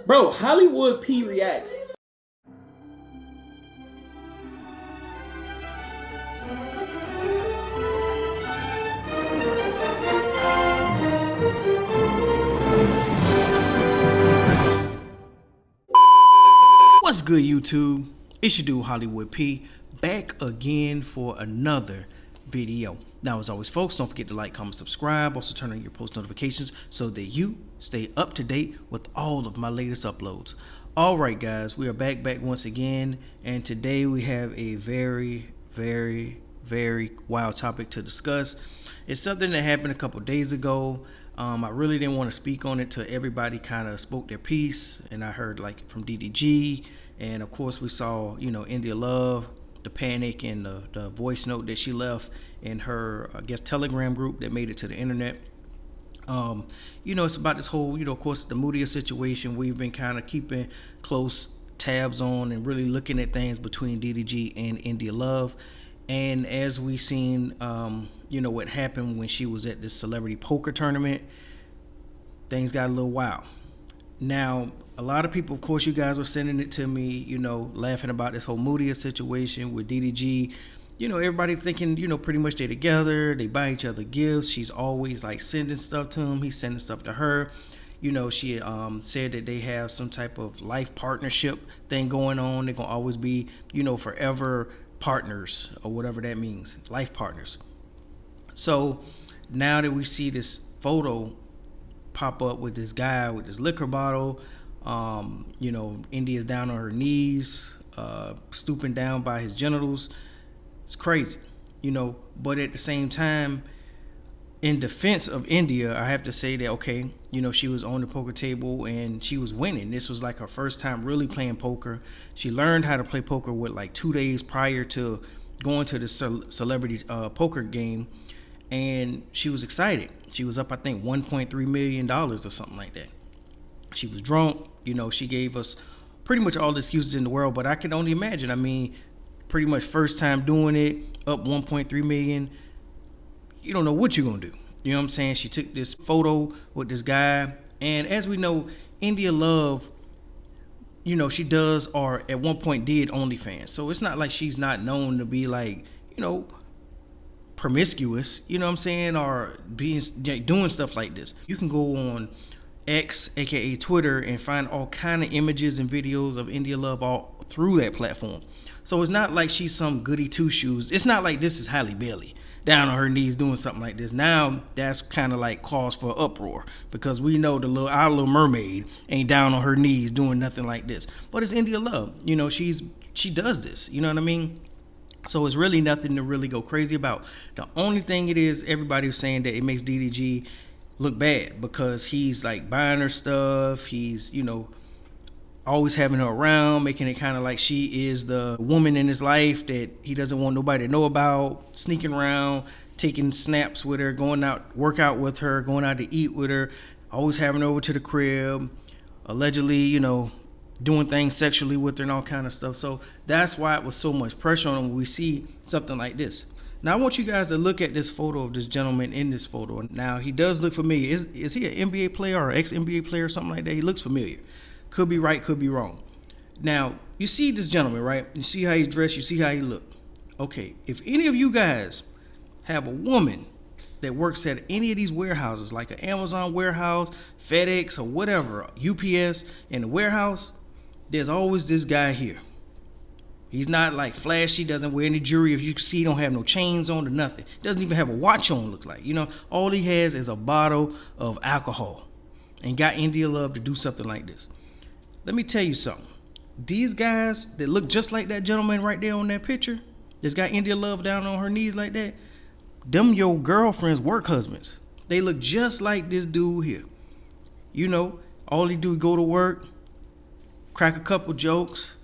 Bro, Hollywood P reacts. What's good, YouTube? It's your dude Hollywood P, back again for another video. Now, as always, folks, don't forget to like, comment, subscribe. Also turn on your post notifications so that you stay up to date with all of my latest uploads. All right, guys, we are back once again, and today we have a very wild topic to discuss. It's something that happened a couple days ago. I really didn't want to speak on it till everybody kind of spoke their piece, and I heard like from DDG, and of course we saw, India Love, the panic, and the voice note that she left in her, I guess, Telegram group that made it to the internet. It's about this whole, of course, the Moodia situation. We've been kind of keeping close tabs on and really looking at things between DDG and India Love. And as we seen, what happened when she was at this celebrity poker tournament, things got a little wild. Now, a lot of people, of course, you guys were sending it to me, laughing about this whole Moodia situation with DDG. Everybody thinking, pretty much they're together. They buy each other gifts. She's always like sending stuff to him. He's sending stuff to her. She said that they have some type of life partnership thing going on. They're going to always be, forever partners, or whatever that means, life partners. So now that we see this photo pop up with this guy with this liquor bottle, India's down on her knees, stooping down by his genitals. It's crazy, but at the same time, in defense of India, I have to say that, okay, she was on the poker table and she was winning. This was like her first time really playing poker. She learned how to play poker with like 2 days prior to going to the celebrity poker game, and she was excited. She was up, I think, $1.3 million or something like that. She was drunk. She gave us pretty much all the excuses in the world, but I can only imagine. I mean, pretty much first time doing it, up 1.3 million. You don't know what you're gonna do. You know what I'm saying? She took this photo with this guy, and as we know, India Love, she does, or at one point did, OnlyFans. So it's not like she's not known to be like, promiscuous, you know what I'm saying, or doing stuff like this. You can go on X, aka Twitter, and find all kind of images and videos of India Love all through that platform. So it's not like she's some goody two shoes. It's not like this is Halle Bailey down on her knees doing something like this. Now that's kind of like cause for uproar, because we know our little mermaid ain't down on her knees doing nothing like this. But it's India Love. She does this. You know what I mean? So it's really nothing to really go crazy about. The only thing it is, everybody was saying that it makes DDG look bad because he's like buying her stuff. He's, always having her around, making it kind of like she is the woman in his life that he doesn't want nobody to know about, sneaking around, taking snaps with her, going out, work out with her, going out to eat with her, always having her over to the crib, allegedly, doing things sexually with her and all kind of stuff. So that's why it was so much pressure on him when we see something like this. Now, I want you guys to look at this photo of this gentleman in this photo. Now, he does look familiar. Is he an NBA player or ex-NBA player or something like that? He looks familiar. Could be right, could be wrong. Now, you see this gentleman, right? You see how he's dressed, you see how he look. Okay, if any of you guys have a woman that works at any of these warehouses, like an Amazon warehouse, FedEx, or whatever, UPS, in the warehouse, there's always this guy here. He's not like flashy, doesn't wear any jewelry. If you see, he don't have no chains on or nothing. Doesn't even have a watch on, looks like. All he has is a bottle of alcohol, and got India Love to do something like this. Let me tell you something. These guys that look just like that gentleman right there on that picture, that's got India Love down on her knees like that, them your girlfriend's work husbands. They look just like this dude here. All he do is go to work, crack a couple jokes,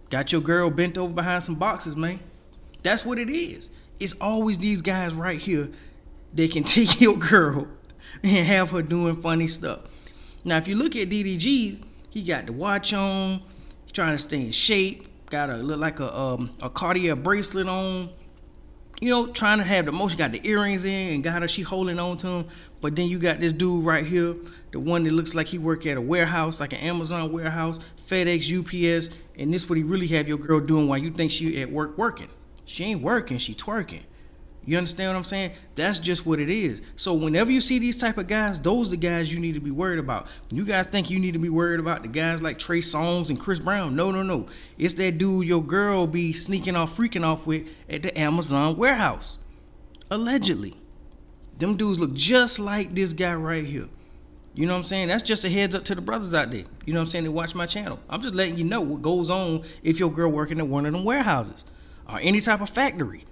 got your girl bent over behind some boxes, man. That's what it is. It's always these guys right here that can take your girl and have her doing funny stuff. Now, if you look at DDG, he got the watch on, trying to stay in shape, got look like a Cartier bracelet on, trying to have the most. She got the earrings in and got her, she holding on to him. But then you got this dude right here, the one that looks like he work at a warehouse, like an Amazon warehouse, FedEx, UPS, and this what he really have your girl doing while you think she at work working. She ain't working, she twerking. You understand what I'm saying? That's just what it is. So whenever you see these type of guys, those are the guys you need to be worried about. You guys think you need to be worried about the guys like Trey Songz and Chris Brown. No. It's that dude your girl be sneaking off, freaking off with at the Amazon warehouse. Allegedly. Them dudes look just like this guy right here. You know what I'm saying? That's just a heads up to the brothers out there. You know what I'm saying? They watch my channel. I'm just letting you know what goes on if your girl working at one of them warehouses or any type of factory.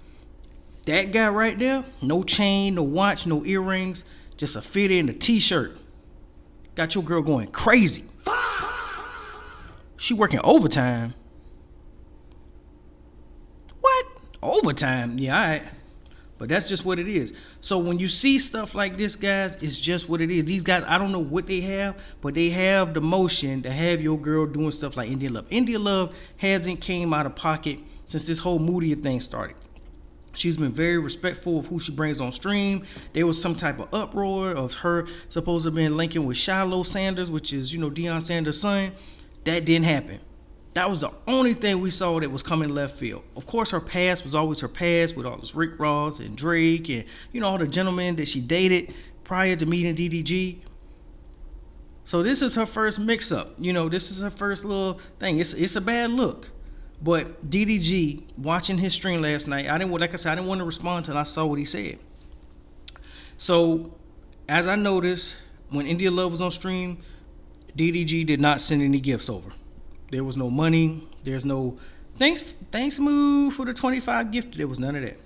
That guy right there, no chain, no watch, no earrings, just a fitted and a t-shirt. Got your girl going crazy. She working overtime. What? Overtime? Yeah, all right. But that's just what it is. So when you see stuff like this, guys, it's just what it is. These guys, I don't know what they have, but they have the motion to have your girl doing stuff like India Love. India Love hasn't came out of pocket since this whole Moodia thing started. She's been very respectful of who she brings on stream. There was some type of uproar of her supposed to have been linking with Shiloh Sanders, which is, Deion Sanders' son. That didn't happen. That was the only thing we saw that was coming left field. Of course, her past was always her past with all this Rick Ross and Drake and, all the gentlemen that she dated prior to meeting DDG. So this is her first mix-up. This is her first little thing. It's a bad look. But DDG, watching his stream last night, I didn't want to respond until I saw what he said. So, as I noticed, when India Love was on stream, DDG did not send any gifts over. There was no money. There's no thanks Moo for the 25 gift. There was none of that.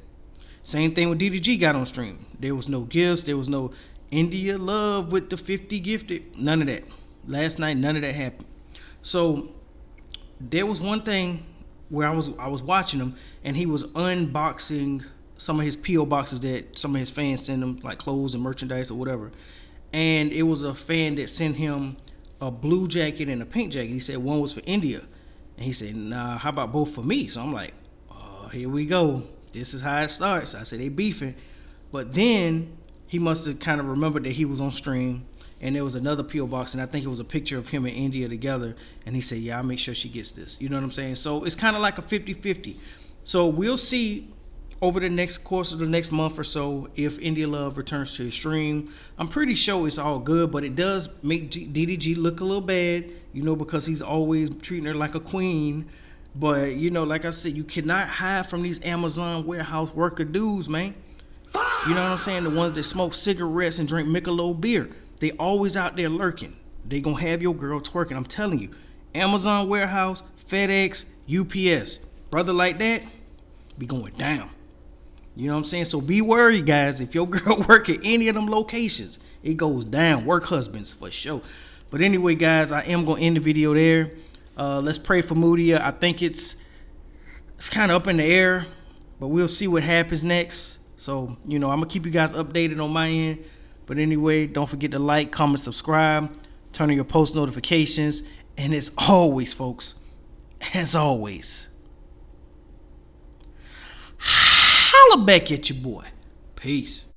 Same thing when DDG got on stream. There was no gifts. There was no India Love with the 50 gifted. None of that. Last night, none of that happened. So, there was one thing where I was watching him, and he was unboxing some of his P.O. boxes that some of his fans send him, like clothes and merchandise or whatever. And it was a fan that sent him a blue jacket and a pink jacket. He said one was for India. And he said, nah, how about both for me? So I'm like, oh, here we go. This is how it starts. I said, they beefing. But then he must have kind of remembered that he was on stream, and there was another P.O. box, and I think it was a picture of him and India together, and he said, yeah, I'll make sure she gets this. You know what I'm saying? So it's kind of like a 50-50. So we'll see over the next course of the next month or so if India Love returns to his stream. I'm pretty sure it's all good, but it does make DDG look a little bad, because he's always treating her like a queen. But, like I said, you cannot hide from these Amazon warehouse worker dudes, man. You know what I'm saying? The ones that smoke cigarettes and drink Michelob beer. They always out there lurking. They gonna have your girl twerking. I'm telling you. Amazon warehouse, FedEx, UPS. Brother like that, be going down. You know what I'm saying? So be worried, guys. If your girl work at any of them locations, it goes down. Work husbands for sure. But anyway, guys, I am gonna end the video there. Let's pray for Moodia. I think it's kind of up in the air, but we'll see what happens next. So, I'm gonna keep you guys updated on my end. But anyway, don't forget to like, comment, subscribe, turn on your post notifications. And as always, folks, as always, holla back at your boy. Peace.